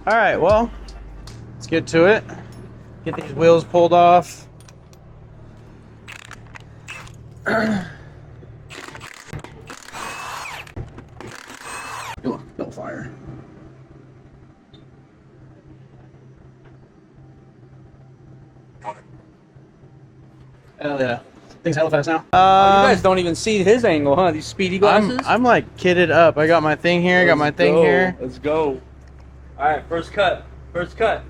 All right, well, let's get to it. Get these wheels pulled off. Bill fire. Hell yeah. Things hella fast now. You guys don't even see his angle, huh? These speedy glasses? I'm like kitted up. I got my thing here, I got my thing here. Let's go. All right, first cut. First cut.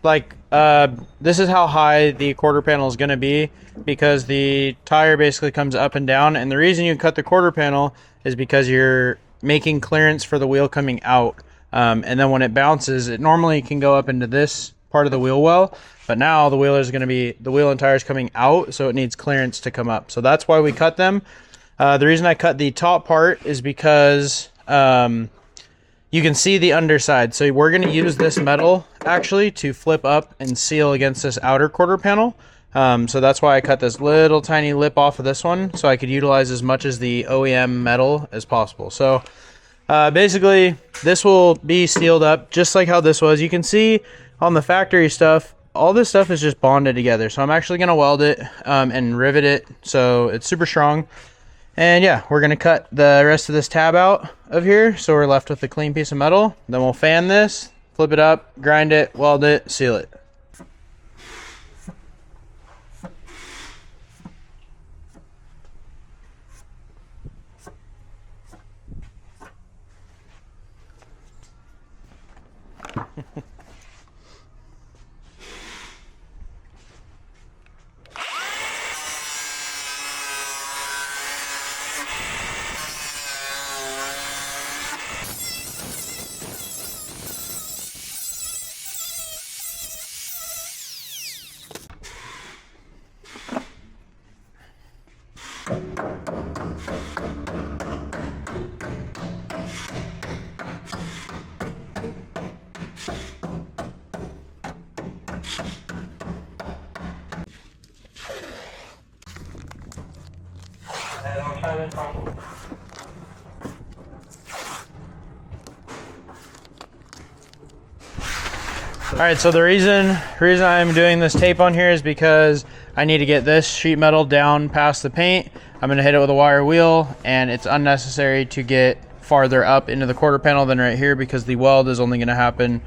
Like, this is how high the quarter panel is going to be, because the tire basically comes up and down, and the reason you cut the quarter panel is because you're making clearance for the wheel coming out, and then when it bounces, it normally can go up into this part of the wheel well, but now the wheel and tire is coming out, so it needs clearance to come up. So that's why we cut them. The reason I cut the top part is because you can see the underside. So we're going to use this metal actually to flip up and seal against this outer quarter panel. So that's why I cut this little tiny lip off of this one, so I could utilize as much as the OEM metal as possible. So basically this will be sealed up just like how this was. You can see on the factory stuff, all this stuff is just bonded together. So I'm actually going to weld it and rivet it so it's super strong. And yeah, we're going to cut the rest of this tab out of here, so we're left with a clean piece of metal. Then we'll fan this, flip it up, grind it, weld it, seal it. All right, so the reason I'm doing this tape on here is because I need to get this sheet metal down past the paint. I'm gonna hit it with a wire wheel, and it's unnecessary to get farther up into the quarter panel than right here, because the weld is only gonna happen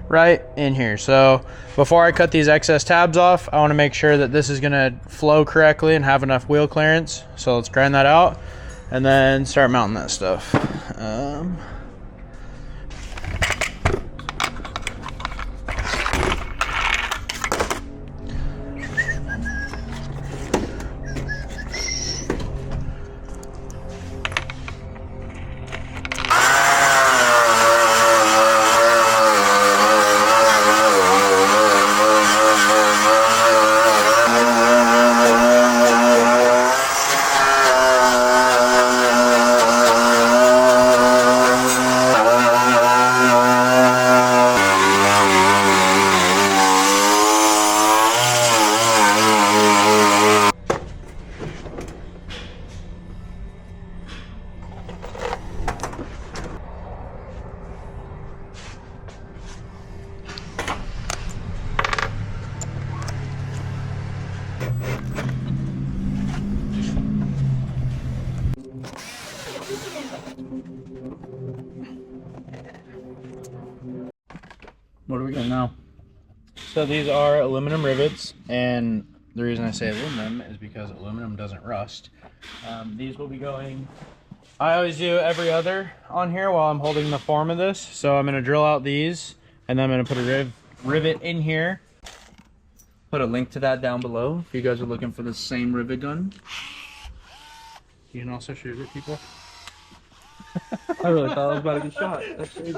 right in here. So before I cut these excess tabs off, I wanna make sure that this is gonna flow correctly and have enough wheel clearance. So let's grind that out and then start mounting that stuff. What are we getting now? So these are aluminum rivets, and the reason I say aluminum is because aluminum doesn't rust. These will be going I always do every other on here while I'm holding the form of this. So I'm gonna drill out these, and then I'm gonna put a rivet in here. Put a link to that down below if you guys are looking for the same rivet gun. You can also shoot it, people. I really thought I was about to get shot. That's crazy.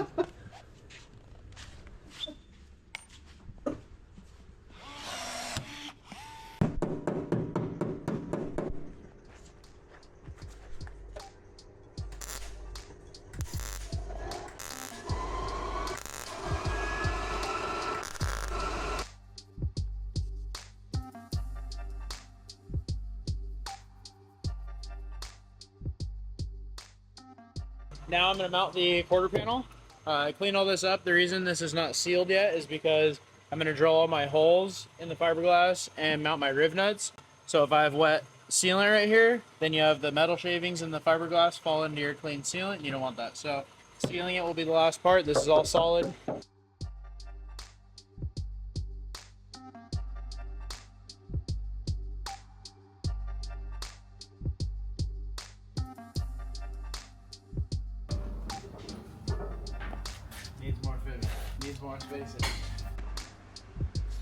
Now I'm going to mount the quarter panel. I clean all this up. The reason this is not sealed yet is because I'm going to drill all my holes in the fiberglass and mount my riv nuts. So if I have wet sealant right here, then you have the metal shavings and the fiberglass fall into your clean sealant, and you don't want that. So sealing it will be the last part. This is all solid. Needs more fitting. Needs more spacing.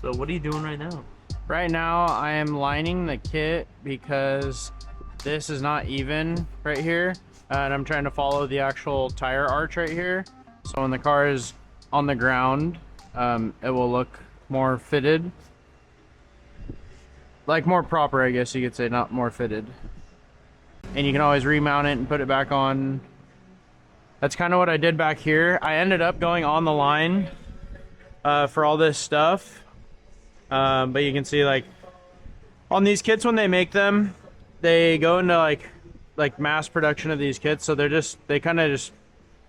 So what are you doing right now? Right now I am lining the kit because this is not even right here, and I'm trying to follow the actual tire arch right here. So when the car is on the ground, it will look more fitted. Like more proper, I guess you could say, not more fitted. And you can always remount it and put it back on. That's kind of what I did back here. I ended up going on the line for all this stuff. But you can see, like, on these kits when they make them, they go into like mass production of these kits. So they kind of just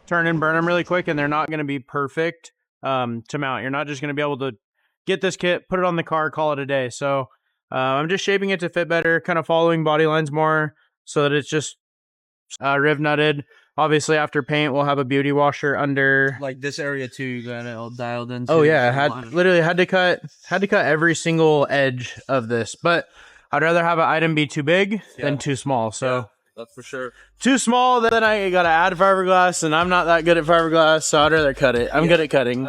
turn and burn them really quick, and they're not going to be perfect to mount. You're not just going to be able to get this kit, put it on the car, call it a day. So I'm just shaping it to fit better, kind of following body lines more so that it's just riv nutted. Obviously, after paint, we'll have a beauty washer under. Like this area too, you got it all dialed in. Oh yeah, had to cut every single edge of this. But I'd rather have an item be too big than too small. So yeah, that's for sure. Too small, then I gotta add fiberglass, and I'm not that good at fiberglass, so I'd rather cut it. I'm good at cutting.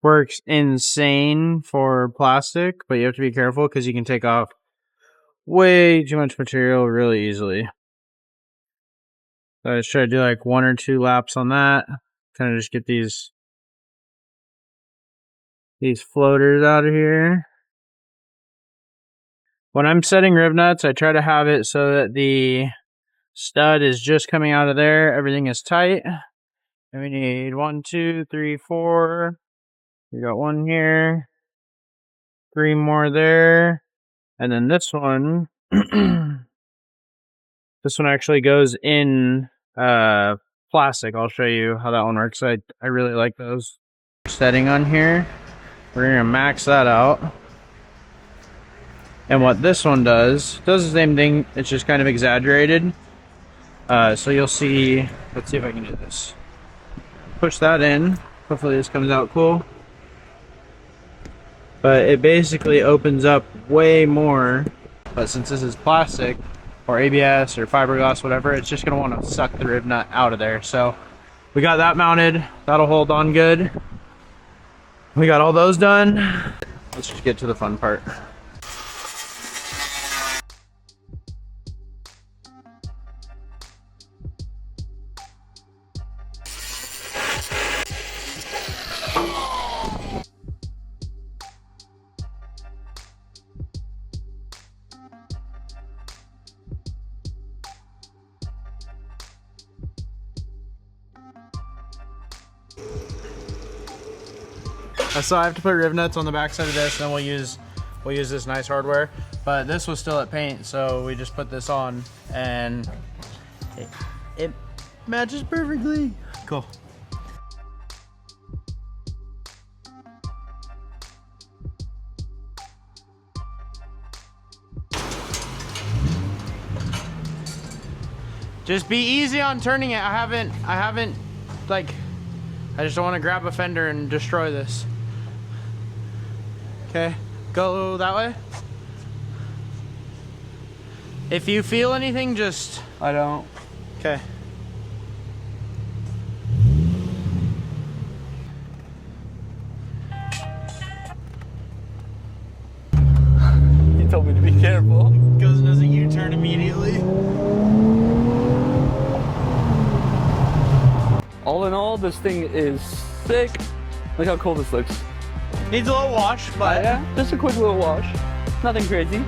Works insane for plastic, but you have to be careful because you can take off way too much material really easily. So I just try to do like 1 or 2 laps on that. Kind of just get these floaters out of here. When I'm setting riv nuts, I try to have it so that the stud is just coming out of there. Everything is tight. And we need 1, 2, 3, 4. We got 1 here. 3 more there. And then this one, this one actually goes in plastic. I'll show you how that one works. I really like those. Setting on here, we're gonna max that out. And what this one does the same thing. It's just kind of exaggerated. So you'll see. Let's see if I can do this. Push that in. Hopefully this comes out cool. But it basically opens up way more. But since this is plastic, or ABS, or fiberglass, whatever, it's just going to want to suck the rib nut out of there. So we got that mounted. That'll hold on good. We got all those done. Let's just get to the fun part. So I have to put riv nuts on the back side of this, and then we'll use this nice hardware. But this was still at paint, so we just put this on, and it matches perfectly. Cool. Just be easy on turning it. I haven't, like, I just don't want to grab a fender and destroy this. Okay, go that way. If you feel anything, just... I don't. Okay. He told me to be careful. Goes and does a U-turn immediately. All in all, this thing is sick. Look how cool this looks. Needs a little wash, but yeah, just a quick little wash. Nothing crazy.